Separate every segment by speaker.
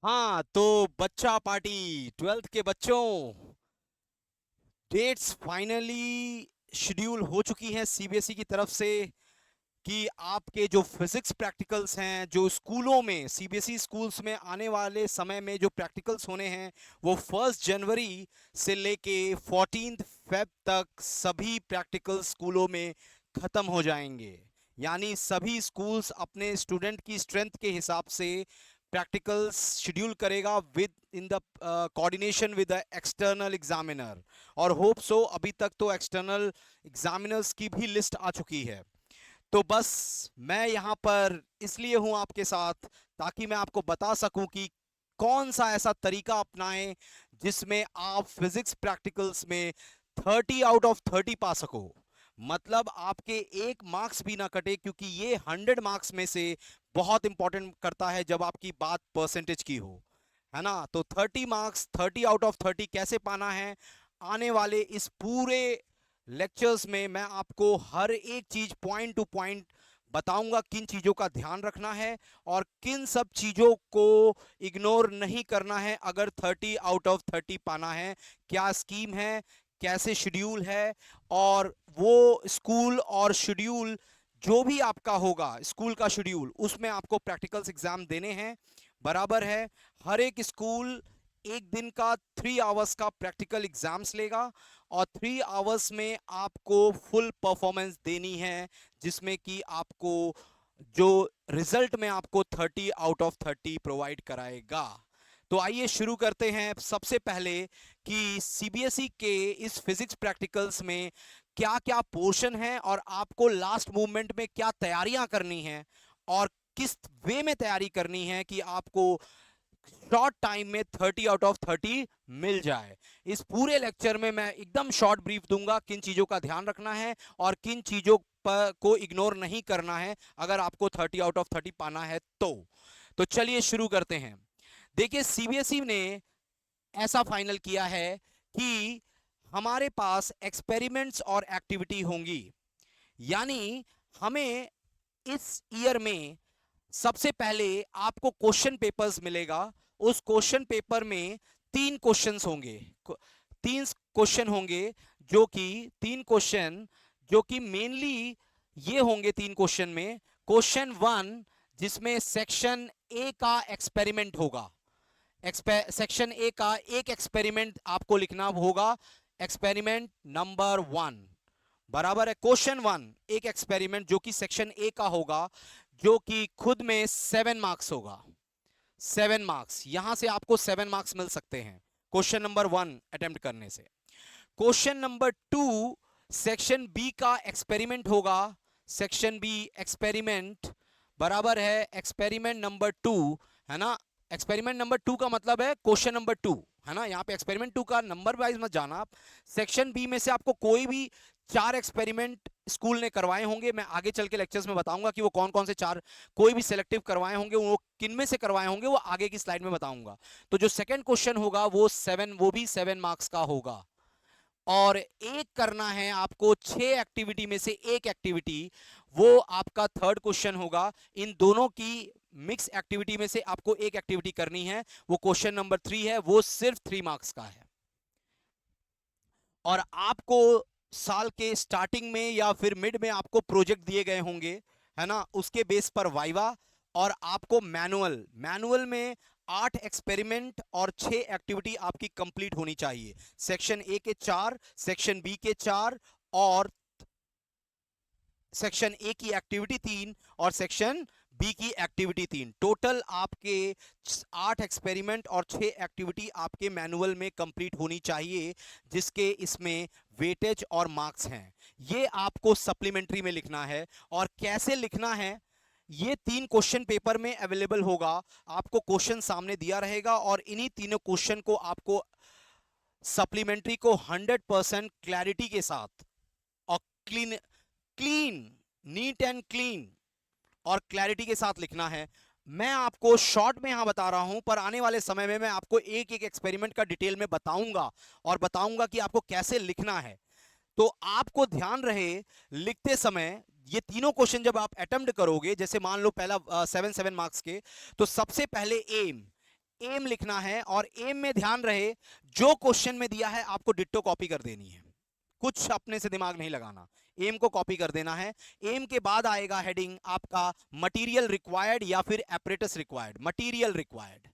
Speaker 1: हाँ तो बच्चा पार्टी 12th के बच्चों, डेट्स फाइनली शेड्यूल हो चुकी हैं सीबीएसई की तरफ से कि आपके जो फिजिक्स प्रैक्टिकल्स हैं, जो स्कूलों में सीबीएसई स्कूल्स में आने वाले समय में जो प्रैक्टिकल्स होने हैं, वो 1 जनवरी से लेके 14 फेब तक सभी प्रैक्टिकल स्कूलों में खत्म हो जाएंगे। यानी सभी स्कूल्स अपने स्टूडेंट की स्ट्रेंथ के हिसाब से प्रैक्टिकल्स शेड्यूल करेगा with in the coordination with the external examiner. और होप सो अभी तक तो एक्सटर्नल एग्जामिनर्स की भी लिस्ट आ चुकी है। तो बस मैं यहाँ पर इसलिए हूँ आपके साथ ताकि मैं आपको बता सकूं कि कौन सा ऐसा तरीका अपनाएं जिसमें आप फिजिक्स प्रैक्टिकल्स में 30 आउट ऑफ 30 पा सको। मतलब आपके एक मार्क्स भी ना कटे, क्योंकि ये 100 मार्क्स में से बहुत इंपॉर्टेंट करता है जब आपकी बात परसेंटेज की हो, है ना। तो 30 मार्क्स 30 आउट ऑफ 30 कैसे पाना है, आने वाले इस पूरे लेक्चर्स में मैं आपको हर एक चीज पॉइंट टू पॉइंट बताऊंगा, किन चीजों का ध्यान रखना है और किन सब चीजों को इग्नोर नहीं करना है अगर 30 आउट ऑफ 30 पाना है। क्या स्कीम है, कैसे शेड्यूल है, और वो स्कूल और शेड्यूल जो भी आपका होगा, स्कूल का शेड्यूल, उसमें आपको प्रैक्टिकल्स एग्जाम देने हैं, बराबर है। हर एक स्कूल एक दिन का 3 आवर्स का प्रैक्टिकल एग्जाम्स लेगा और 3 आवर्स में आपको फुल परफॉर्मेंस देनी है, जिसमें कि आपको जो रिजल्ट में आपको 30 आउट ऑफ 30 प्रोवाइड कराएगा। तो आइए शुरू करते हैं सबसे पहले कि सीबीएसई के इस फिजिक्स प्रैक्टिकल्स में क्या क्या पोर्शन है और आपको लास्ट मूवमेंट में क्या तैयारियां करनी है और किस वे में तैयारी करनी है कि आपको शॉर्ट टाइम में 30 आउट ऑफ 30 मिल जाए। इस पूरे लेक्चर में मैं एकदम शॉर्ट ब्रीफ दूंगा किन चीजों का ध्यान रखना है और किन चीजों पर को इग्नोर नहीं करना है अगर आपको 30 आउट ऑफ 30 पाना है तो चलिए शुरू करते हैं। देखिए, सीबीएसई ने ऐसा फाइनल किया है कि हमारे पास एक्सपेरिमेंट्स और एक्टिविटी होंगी। यानी हमें इस ईयर में सबसे पहले आपको क्वेश्चन पेपर्स मिलेगा। उस क्वेश्चन पेपर में 3 क्वेश्चंस होंगे। 3 क्वेश्चन होंगे, जो कि 3 क्वेश्चन जो कि मेनली ये होंगे। 3 क्वेश्चन में क्वेश्चन 1, जिसमें सेक्शन ए का एक्सपेरिमेंट होगा। सेक्शन ए का एक एक्सपेरिमेंट आपको लिखना होगा, एक्सपेरिमेंट नंबर 1, बराबर है। क्वेश्चन 1 एक एक्सपेरिमेंट जो कि सेक्शन ए का होगा, जो कि खुद में 7 मार्क्स होगा। 7 मार्क्स, यहां से आपको 7 मार्क्स मिल सकते हैं क्वेश्चन नंबर 1 अटेम्प्ट करने से। क्वेश्चन नंबर 2 सेक्शन बी का एक्सपेरिमेंट होगा। सेक्शन बी एक्सपेरिमेंट, बराबर है एक्सपेरिमेंट नंबर 2, है ना। एक्सपेरिमेंट नंबर 2 का मतलब है क्वेश्चन नंबर 2, है ना। यहाँ पे एक्सपेरिमेंट 2 का नंबर वाइज मत जाना आप। सेक्शन बी में से आपको कोई भी 4 एक्सपेरिमेंट स्कूल ने करवाए होंगे। मैं आगे चल के लेक्चर्स में बताऊंगा कि वो कौन कौन से 4 कोई भी सिलेक्टिव करवाए होंगे, वो किन में से करवाए होंगे, वो आगे की स्लाइड में बताऊंगा। तो जो सेकंड क्वेश्चन होगा वो भी 7 मार्क्स का होगा। और एक करना है आपको 6 एक्टिविटी में से एक एक्टिविटी, वो आपका थर्ड क्वेश्चन होगा। इन दोनों की मिक्स एक्टिविटी में से आपको एक एक्टिविटी करनी है, वो क्वेश्चन नंबर 3 है, वो सिर्फ 3 मार्क्स का है। और आपको साल के स्टार्टिंग में या फिर मिड में आपको प्रोजेक्ट दिए गए होंगे, है ना। उसके बेस पर वाइवा, और आपको मैनुअल मैनुअल में 8 एक्सपेरिमेंट और 6 एक्टिविटी आपकी कंप्लीट होनी चाहिए। सेक्शन ए के 4, सेक्शन बी के 4, और सेक्शन ए की एक्टिविटी 3 और सेक्शन बी की एक्टिविटी 3। टोटल आपके 8 एक्सपेरिमेंट और 6 एक्टिविटी आपके मैनुअल में कंप्लीट होनी चाहिए, जिसके इसमें वेटेज और मार्क्स हैं। ये आपको सप्लीमेंट्री में लिखना है। और कैसे लिखना है, ये 3 क्वेश्चन पेपर में अवेलेबल होगा। आपको क्वेश्चन सामने दिया रहेगा और इन्हीं तीनों क्वेश्चन को आपको सप्लीमेंट्री को 100% क्लैरिटी के साथ और clean clean neat and clean और क्लैरिटी के साथ लिखना है। मैं आपको शॉर्ट में यहां बता रहा हूं, पर आने वाले समय में मैं आपको एक एक एक्सपेरिमेंट का डिटेल में बताऊंगा और बताऊंगा कि आपको कैसे लिखना है। तो आपको ध्यान रहे, लिखते समय ये तीनों क्वेश्चन जब आप अटेम्प्ट करोगे, जैसे मान लो पहला 7 7 मार्क्स के, तो सबसे पहले एम एम लिखना है, और एम में ध्यान रहे जो क्वेश्चन में दिया है आपको डिट्टो कॉपी कर देनी है, कुछ अपने से दिमाग नहीं लगाना, एम को कॉपी कर देना है। एम के बाद आएगा हेडिंग आपका मटेरियल रिक्वायर्ड या फिर apparatus required. Material required,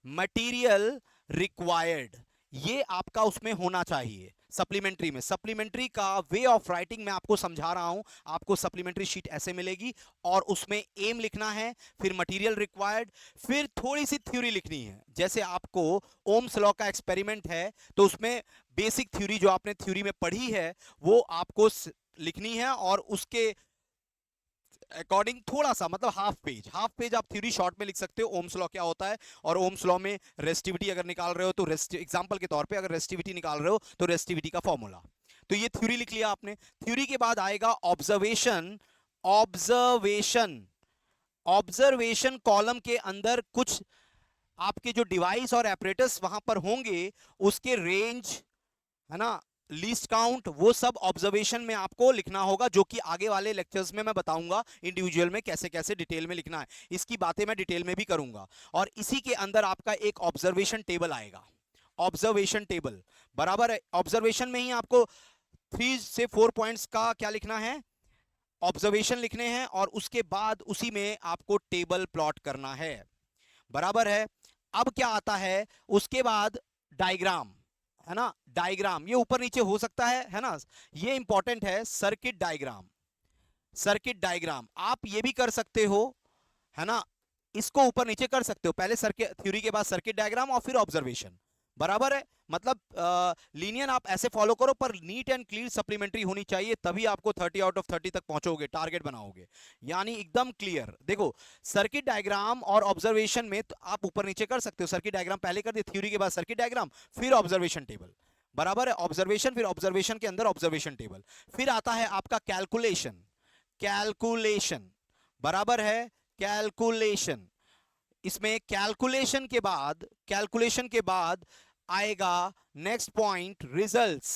Speaker 1: material required ये आपका उसमें होना चाहिए सप्लीमेंट्री में। सप्लीमेंट्री का वे ऑफ राइटिंग मैं आपको समझा रहा हूं, आपको सप्लीमेंट्री शीट ऐसे मिलेगी और उसमें एम लिखना है, फिर मटेरियल रिक्वायर्ड, फिर थोड़ी सी थ्योरी लिखनी है। जैसे आपको ओम्स लॉ का एक्सपेरिमेंट है तो उसमें बेसिक थ्योरी जो आपने थ्योरी में पढ़ी है वो आपको लिखनी है, और उसके अकॉर्डिंग थोड़ा सा मतलब हाफ पेज आप थ्योरी शॉर्ट में लिख सकते हो। ओम्स लॉ क्या होता है, और ओम्स लॉ में रेस्टिविटी अगर निकाल रहे हो तो एग्जांपल के तौर पे अगर रेस्टिविटी निकाल रहे हो तो रेस्टिविटी का फॉर्मूला। तो ये थ्योरी लिख लिया आपने। थ्योरी के बाद आएगा ऑब्जर्वेशन। ऑब्जर्वेशन, ऑब्जर्वेशन कॉलम के अंदर कुछ आपके जो डिवाइस और एपरेटस वहां पर होंगे उसके रेंज है ना, लीस्ट काउंट, वो सब ऑब्जर्वेशन में आपको लिखना होगा, जो कि आगे वाले लेक्चर्स में मैं बताऊंगा इंडिविजुअल में कैसे कैसे डिटेल में लिखना है। इसकी बातें मैं डिटेल में भी करूंगा। और इसी के अंदर आपका एक ऑब्जर्वेशन टेबल आएगा। ऑब्जर्वेशन टेबल बराबर है, ऑब्जर्वेशन में ही आपको 3 से 4 पॉइंट्स का क्या लिखना है, ऑब्जर्वेशन लिखने हैं, और उसके बाद उसी में आपको टेबल प्लॉट करना है। बराबर है। अब क्या आता है उसके बाद, डायग्राम है ना, डायग्राम ये ऊपर नीचे हो सकता है ना, ये इंपॉर्टेंट है। सर्किट डायग्राम, सर्किट डायग्राम आप ये भी कर सकते हो है ना, इसको ऊपर नीचे कर सकते हो। पहले सर्किट थ्योरी के बाद सर्किट डायग्राम और फिर ऑब्जर्वेशन। बराबर है, मतलब लीनियर आप ऐसे फॉलो करो, पर नीट एंड क्लियर सप्लीमेंट्री होनी चाहिए, तभी आपको 30 आउट ऑफ 30 तक पहुंचोगे, टारगेट बनाओगे, यानी एकदम क्लियर। देखो सर्किट डायग्राम और ऑब्जर्वेशन में तो आप ऊपर नीचे कर सकते हो। सर्किट डायग्राम पहले कर दिए, थ्योरी के बाद सर्किट डायग्राम, फिर ऑब्जर्वेशन टेबल। बराबर है, ऑब्जर्वेशन फिर ऑब्जर्वेशन के अंदर ऑब्जर्वेशन टेबल, फिर आता है आपका कैलकुलेशन। कैलकुलेशन बराबर है, कैलकुलेशन। इसमें कैलकुलेशन के बाद आएगा नेक्स्ट पॉइंट रिजल्ट्स।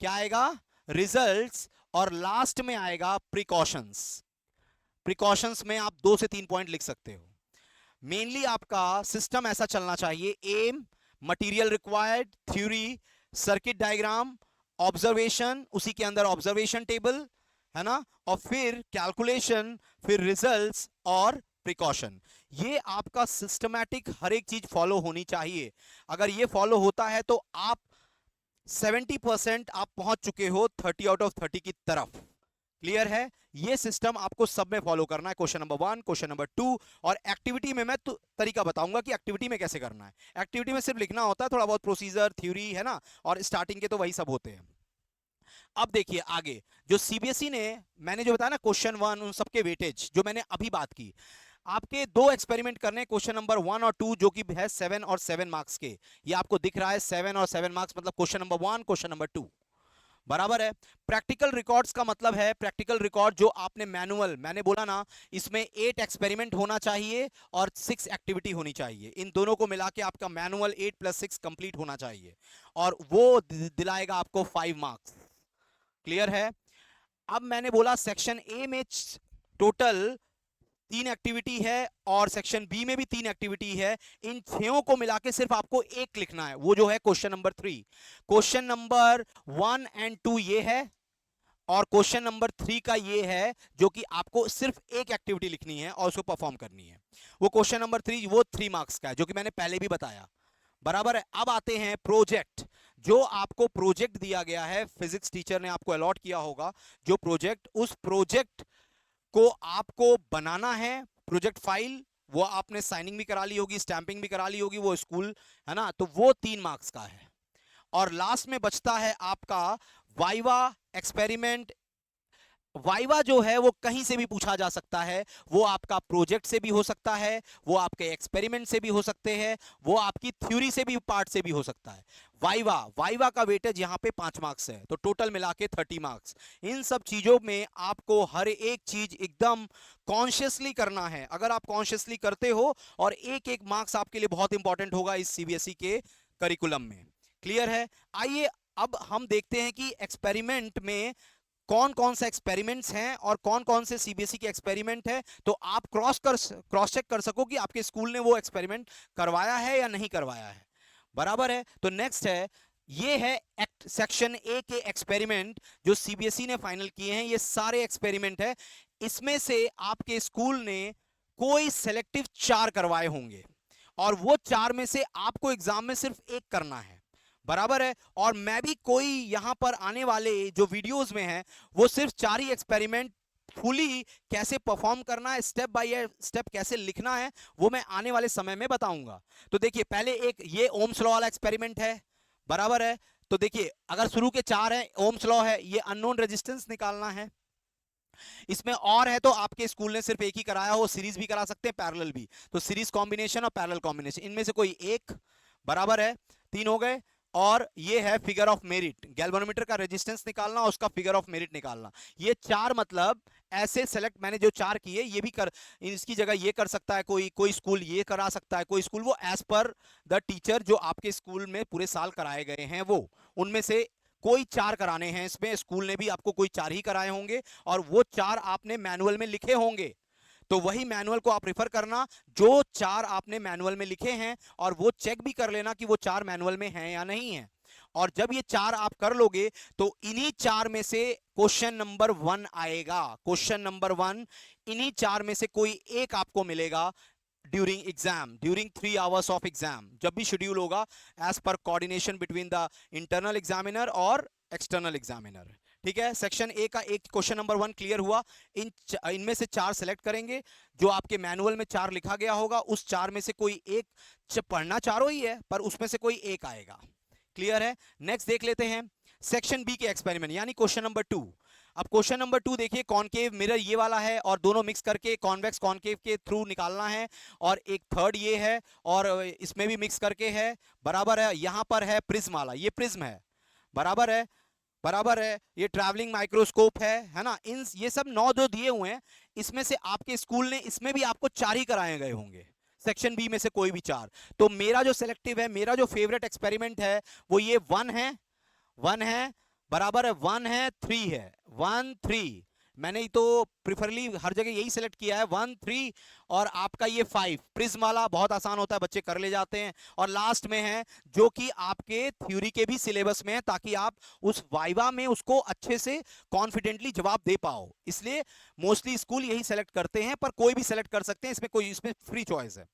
Speaker 1: क्या आएगा, रिजल्ट्स, और लास्ट में आएगा प्रिकॉशंस। प्रिकॉशंस में आप 2 से 3 पॉइंट लिख सकते हो। मेनली आपका सिस्टम ऐसा चलना चाहिए, aim, material required, theory, circuit diagram, observation, उसी के अंदर ऑब्जर्वेशन टेबल है ना, और फिर कैलकुलेशन, फिर रिजल्ट्स और प्रिकॉशन। ये आपका सिस्टमैटिक हर एक चीज फॉलो होनी चाहिए। अगर ये फॉलो होता है तो आप 70% आप पहुंच चुके हो 30 आउट ऑफ 30 की तरफ। क्लियर है, ये सिस्टम आपको सब में फॉलो करना है। क्वेश्चन नंबर 1, क्वेश्चन नंबर 2, और एक्टिविटी में मैं तो तरीका बताऊंगा कि एक्टिविटी में कैसे करना है। एक्टिविटी में सिर्फ लिखना होता है, थोड़ा बहुत प्रोसीजर, थ्योरी है ना, और स्टार्टिंग के तो वही सब होते हैं। अब देखिए आगे जो सीबीएसई ने, मैंने जो बताया ना क्वेश्चन 1, उन सबके वेटेज जो मैंने अभी बात की, आपके 2 एक्सपेरिमेंट करने हैं, क्वेश्चन नंबर 1 और 2, जो कि है 7 और 7 मार्क्स के। ये आपको दिख रहा है 7 और 7 मार्क्स, मतलब क्वेश्चन नंबर 1, क्वेश्चन नंबर 2। बराबर है। प्रैक्टिकल रिकॉर्ड्स का मतलब है प्रैक्टिकल रिकॉर्ड जो आपने मैनुअल, मैंने बोला ना इसमें 8 एक्सपेरिमेंट होना चाहिए और 6 एक्टिविटी होनी चाहिए। इन दोनों को मिला के आपका मैनुअल 8 + 6 कंप्लीट होना चाहिए, और वो दिलाएगा आपको 5 मार्क्स। क्लियर है। अब मैंने बोला सेक्शन ए में टोटल 3 एक्टिविटी है और सेक्शन बी में भी 3 एक्टिविटी है। इन 6 को मिला के सिर्फ आपको एक लिखना है, वो जो है क्वेश्चन नंबर 3। क्वेश्चन नंबर 1 और 2 ये है, और क्वेश्चन नंबर 3 का ये है जो कि आपको सिर्फ एक एक्टिविटी लिखनी है और उसको परफॉर्म करनी है। वो क्वेश्चन नंबर 3 वो 3 मार्क्स का है, जो कि मैंने पहले भी बताया। बराबर है। अब आते हैं प्रोजेक्ट। जो आपको प्रोजेक्ट दिया गया है, फिजिक्स टीचर ने आपको अलॉट किया होगा जो प्रोजेक्ट, उस प्रोजेक्ट को आपको बनाना है। प्रोजेक्ट फाइल वो आपने साइनिंग भी करा ली होगी, स्टैंपिंग भी करा ली होगी, वो स्कूल है ना, तो वो 3 मार्क्स का है। और लास्ट में बचता है आपका वाइवा एक्सपेरिमेंट। वाइवा जो है वो कहीं से भी पूछा जा सकता है, वो आपका प्रोजेक्ट से भी हो सकता है, वो आपके एक्सपेरिमेंट से भी हो सकते हैं, वो आपकी थ्योरी से भी, पार्ट से भी हो सकता है। वाइवा, वाइवा का वेटेज यहाँ पे 5 मार्क्स है, तो टोटल मिला के 30 मार्क्स। इन सब चीजों में आपको हर एक चीज एकदम कॉन्शियसली करना है। अगर आप कॉन्शियसली करते हो, और एक एक मार्क्स आपके लिए बहुत इंपॉर्टेंट होगा इस सीबीएसई के करिकुलम में। क्लियर है। आइए अब हम देखते हैं कि एक्सपेरिमेंट में कौन कौन सा एक्सपेरिमेंट्स हैं और कौन कौन से सीबीएसई के एक्सपेरिमेंट है, तो आप क्रॉस चेक कर सको कि आपके स्कूल ने वो एक्सपेरिमेंट करवाया है या नहीं करवाया है। बराबर है। तो नेक्स्ट है, ये है एक्ट सेक्शन ए के एक्सपेरिमेंट जो सीबीएसई ने फाइनल किए हैं। ये सारे एक्सपेरिमेंट है, इसमें से आपके स्कूल ने कोई सेलेक्टिव 4 करवाए होंगे और वो 4 में से आपको एग्जाम में सिर्फ एक करना है। बराबर है। और मैं भी कोई यहां पर आने वाले जो वीडियोस में है वो सिर्फ 4 ही एक्सपेरिमेंट फुली कैसे परफॉर्म करना है, स्टेप बाय स्टेप कैसे लिखना है, वो मैं आने वाले समय में बताऊंगा। तो देखिए, पहले एक ये ओम्स लॉ वाला एक्सपेरिमेंट है। बराबर है। तो देखिए, अगर शुरू के 4 है, ओम्स लॉ है, ये अननोन रेजिस्टेंस निकालना है। इसमें और है तो आपके स्कूल ने सिर्फ एक ही कराया हो, सीरीज भी करा सकते हैं, पैरेलल भी। तो सीरीज कॉम्बिनेशन और पैरेलल कॉम्बिनेशन, इनमें से कोई एक। बराबर है। 3 हो गए। और ये है फिगर ऑफ मेरिट, गैल्वेनोमीटर का रेजिस्टेंस निकालना, उसका फिगर ऑफ मेरिट निकालना। ये 4 मतलब ऐसे सेलेक्ट, मैंने जो 4 किए ये भी कर, इसकी जगह ये कर सकता है कोई, कोई स्कूल ये करा सकता है, कोई स्कूल वो एज पर द टीचर जो आपके स्कूल में पूरे साल कराए गए हैं वो, उनमें से कोई 4 कराने हैं। इसमें स्कूल ने भी आपको कोई 4 ही कराए होंगे और वो 4 आपने मैनुअल में लिखे होंगे। तो वही मैनुअल को आप रेफर करना जो 4 आपने मैनुअल में लिखे हैं, और वो चेक भी कर लेना कि वो 4 मैनुअल में हैं या नहीं है। और जब ये 4 आप कर लोगे तो इन्हीं 4 में से क्वेश्चन नंबर 1 आएगा। क्वेश्चन नंबर 1 इन्हीं 4 में से कोई एक आपको मिलेगा during exam, during 3 hours of exam, जब भी शेड्यूल होगा एज पर coordination between the internal examiner और एक्सटर्नल एग्जामिनर। ठीक है। सेक्शन ए का एक क्वेश्चन नंबर 1 क्लियर हुआ। इनमें से 4 सेलेक्ट करेंगे, जो आपके मैनुअल में 4 लिखा गया होगा उस 4 में से कोई एक, पढ़ना चारों ही है पर उसमें से कोई एक आएगा। क्लियर है। नेक्स्ट देख लेते हैं सेक्शन बी के एक्सपेरिमेंट, यानी क्वेश्चन नंबर 2। अब क्वेश्चन नंबर 2 देखिए, कॉनकेव मिरर ये वाला है और दोनों मिक्स करके कॉन्वेक्स कॉनकेव के थ्रू निकालना है, और एक थर्ड ये है और इसमें भी मिक्स करके है। बराबर है। यहां पर है प्रिज्म वाला, ये प्रिज्म है। बराबर है। बराबर है। ये ट्रैवलिंग माइक्रोस्कोप है ना। इन ये सब 9 जो दिए हुए हैं, इसमें से आपके स्कूल ने इसमें भी आपको 4 ही कराए गए होंगे, सेक्शन बी में से कोई भी 4। तो मेरा जो सिलेक्टिव है, मेरा जो फेवरेट एक्सपेरिमेंट है वो ये 1 है। 1 है। बराबर है। 1 है, 3 है। 1 3 मैंने तो प्रिफरली हर जगह यही सेलेक्ट किया है, 1 3। और आपका ये 5 प्रिज्म वाला बहुत आसान होता है, बच्चे कर ले जाते हैं। और लास्ट में है जो कि आपके थ्योरी के भी सिलेबस में है, ताकि आप उस वाइवा में उसको अच्छे से कॉन्फिडेंटली जवाब दे पाओ। इसलिए मोस्टली स्कूल यही सेलेक्ट करते हैं, पर कोई भी सेलेक्ट कर सकते हैं, इसमें कोई, इसमें फ्री चॉइस है।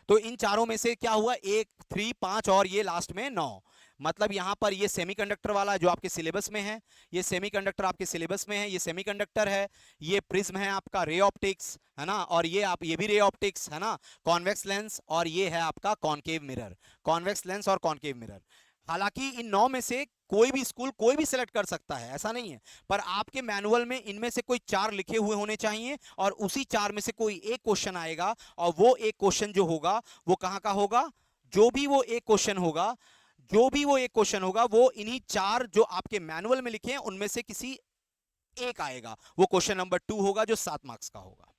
Speaker 1: तो इन चारों में से क्या हुआ, 1 3 5 और ये लास्ट में 9। मतलब यहां पर ये सेमीकंडक्टर वाला जो आपके सिलेबस में है, ये सेमीकंडक्टर आपके सिलेबस में है, ये सेमीकंडक्टर है। ये प्रिज्म है आपका, रे ऑप्टिक्स है ना, और ये आप, ये भी रे ऑप्टिक्स है ना, कॉन्वेक्स लेंस, और ये है आपका कॉनकेव मिरर, कॉन्वेक्स लेंस और कॉनकेव मिरर। हालांकि इन 9 में से कोई भी स्कूल कोई भी सिलेक्ट कर सकता है, ऐसा नहीं है, पर आपके मैनुअल में इनमें से कोई 4 लिखे हुए होने चाहिए, और उसी 4 में से कोई एक क्वेश्चन आएगा, और वो एक क्वेश्चन जो होगा वो कहां का होगा, जो भी वो एक क्वेश्चन होगा, जो भी वो एक क्वेश्चन होगा वो इन्हीं 4 जो आपके मैनुअल में लिखे हैं उनमें से किसी एक आएगा। वो क्वेश्चन नंबर 2 होगा जो 7 मार्क्स का होगा।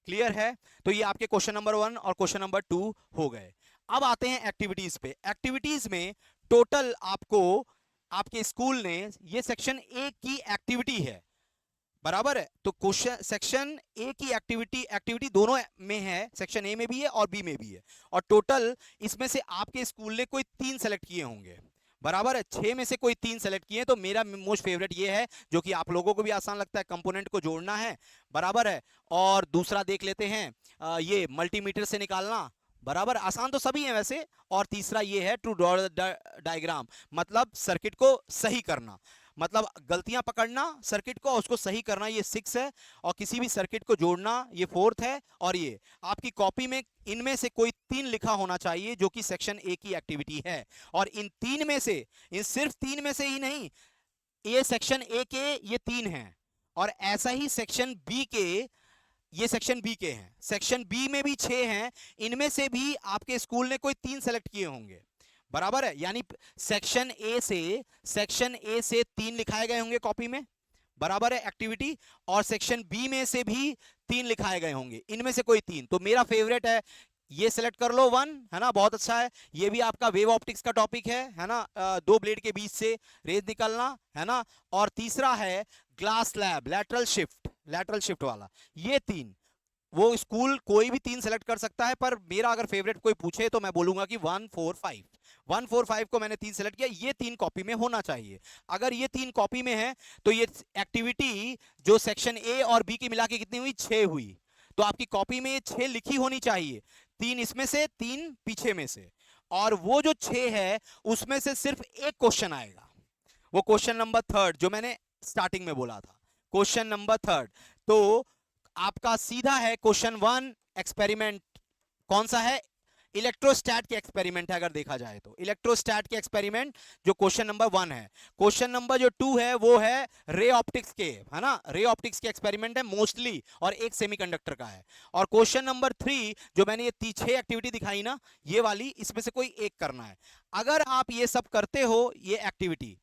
Speaker 1: क्लियर है। तो ये आपके क्वेश्चन नंबर 1 और क्वेश्चन नंबर 2 हो गए। अब आते हैं एक्टिविटीज पे। एक्टिविटीज में टोटल आपको, आपके स्कूल ने, ये सेक्शन ए की एक्टिविटी है। बराबर है। तो क्वेश्चन सेक्शन ए की एक्टिविटी दोनों में है, सेक्शन ए में भी है और बी में भी है, और टोटल इसमें से आपके स्कूल ने कोई 3 सेलेक्ट किए होंगे। बराबर है। 6 में से कोई 3 सेलेक्ट किए। तो मेरा मोस्ट फेवरेट ये है, जो कि आप लोगों को भी आसान लगता है, कंपोनेंट को जोड़ना है। बराबर है। और दूसरा देख लेते हैं, ये मल्टीमीटर से निकालना। बराबर, आसान तो सभी है वैसे। और तीसरा ये है टू ड्रॉ डायग्राम, मतलब सर्किट को सही करना, मतलब गलतियां पकड़ना सर्किट को और उसको सही करना, ये 6 है। और किसी भी सर्किट को जोड़ना, ये 4th है। और ये आपकी कॉपी में इनमें से कोई 3 लिखा होना चाहिए, जो कि सेक्शन ए की एक्टिविटी है। और इन 3 में से, इन सिर्फ 3 में से ही नहीं, ये सेक्शन ए के ये 3 हैं, और ऐसा ही सेक्शन बी के, ये सेक्शन बी के हैं। सेक्शन बी में भी 6 हैं, इनमें से भी आपके स्कूल ने कोई 3 सेलेक्ट किए होंगे। बराबर है। यानी सेक्शन ए से 3 लिखाए गए होंगे कॉपी में। बराबर है, एक्टिविटी। और सेक्शन बी में से भी 3 लिखाए गए होंगे, इनमें से कोई 3। तो मेरा फेवरेट है ये सिलेक्ट कर लो 1, है ना, बहुत अच्छा है। ये भी आपका वेव ऑप्टिक्स का टॉपिक है ना, दो ब्लेड के बीच से रेज निकलना, है ना। और तीसरा है ग्लास स्लैब, लैटरल शिफ्ट वाला। ये 3, वो स्कूल कोई भी 3 सेलेक्ट कर सकता है, पर मेरा अगर फेवरेट कोई पूछे तो मैं बोलूंगा कि 145 को मैंने 3 सेलेक्ट किया। ये 3 कॉपी में होना चाहिए। अगर ये 3 कॉपी में है तो ये एक्टिविटी जो सेक्शन ए और बी की मिला के कितनी हुई, 6 हुई। तो आपकी कॉपी में ये 6 लिखी होनी चाहिए, 3 इसमें से, 3 पीछे में से। और वो जो 6 है उसमें से सिर्फ एक क्वेश्चन आएगा, वो क्वेश्चन नंबर 3 जो मैंने स्टार्टिंग में बोला था, क्वेश्चन नंबर 3। तो आपका सीधा है क्वेश्चन 1 एक्सपेरिमेंट। कौन सा है, इलेक्ट्रोस्टैट के एक्सपेरिमेंट है। अगर देखा जाए तो इलेक्ट्रोस्टैट के एक्सपेरिमेंट जो क्वेश्चन नंबर 1 है। क्वेश्चन नंबर जो 2 है वो है रे ऑप्टिक्स के, है ना, रे ऑप्टिक्स के एक्सपेरिमेंट है मोस्टली, और एक सेमीकंडक्टर का है। और क्वेश्चन नंबर 3 जो मैंने ये 6 एक्टिविटी दिखाई ना, ये वाली, इसमें से कोई एक करना है। अगर आप ये सब करते हो, ये एक्टिविटी,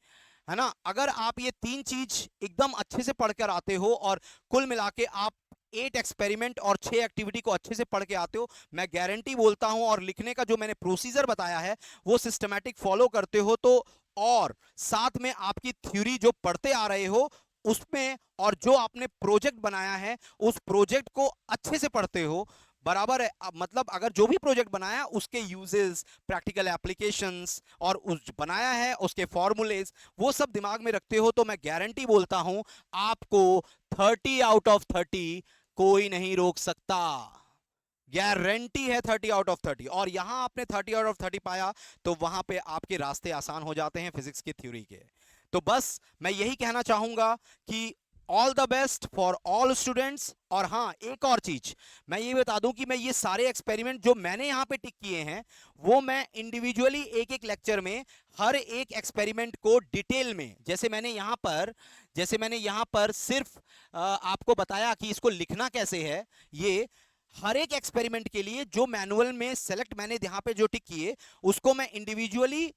Speaker 1: है ना, अगर आप ये 3 चीज एकदम अच्छे से पढ़कर आते हो और कुल मिला के आप 8 एक्सपेरिमेंट और 6 एक्टिविटी को अच्छे से पढ़ के आते हो, मैं गारंटी बोलता हूं, और लिखने का जो मैंने प्रोसीजर बताया है वो सिस्टमैटिक फॉलो करते हो तो, और साथ में आपकी थ्योरी जो पढ़ते आ रहे हो उसमें, और जो आपने प्रोजेक्ट बनाया है उस प्रोजेक्ट को अच्छे से पढ़ते हो, बराबर है। मतलब अगर जो भी प्रोजेक्ट बनाया उसके यूजेस, प्रैक्टिकल एप्लीकेशंस, और उस बनाया है उसके फॉर्मूलेज, वो सब दिमाग में रखते हो, तो मैं गारंटी बोलता हूं आपको 30 आउट ऑफ 30 कोई नहीं रोक सकता। गारंटी है 30 आउट ऑफ 30। और यहां आपने 30 आउट ऑफ 30 पाया तो वहां पे आपके रास्ते आसान हो जाते हैं फिजिक्स की थ्योरी के। तो बस मैं यही कहना चाहूंगा कि all the best for all students. और हाँ, एक और चीज मैं ये बता दूं कि मैं ये सारे एक्सपेरिमेंट जो मैंने यहाँ पे टिक किए हैं वो मैं इंडिविजुअली एक एक लेक्चर में हर एक एक्सपेरिमेंट को डिटेल में, जैसे मैंने यहाँ पर सिर्फ आपको बताया कि इसको लिखना कैसे है, ये हर एक एक्सपेरिमेंट के लिए जो मैनुअल में सेलेक्ट मैंने यहाँ पे जो टिक किए उसको मैं इंडिविजुअली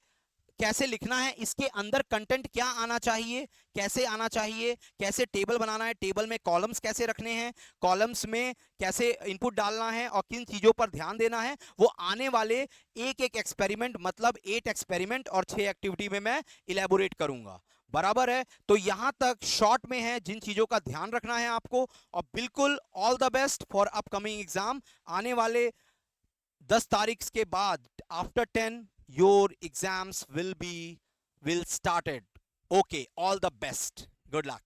Speaker 1: कैसे लिखना है, इसके अंदर कंटेंट क्या आना चाहिए, कैसे आना चाहिए, कैसे टेबल बनाना है, टेबल में कॉलम्स कैसे रखने हैं, कॉलम्स में कैसे इनपुट डालना है और किन चीजों पर ध्यान देना है, वो आने वाले एक एक एक्सपेरिमेंट, मतलब 8 एक्सपेरिमेंट और 6 एक्टिविटी में मैं इलेबोरेट करूंगा। बराबर है। तो यहां तक शॉर्ट में है जिन चीजों का ध्यान रखना है आपको। और बिल्कुल all the best for upcoming exam. आने वाले 10 तारीख के बाद after 10 your exams will started. Okay, all the best, good luck.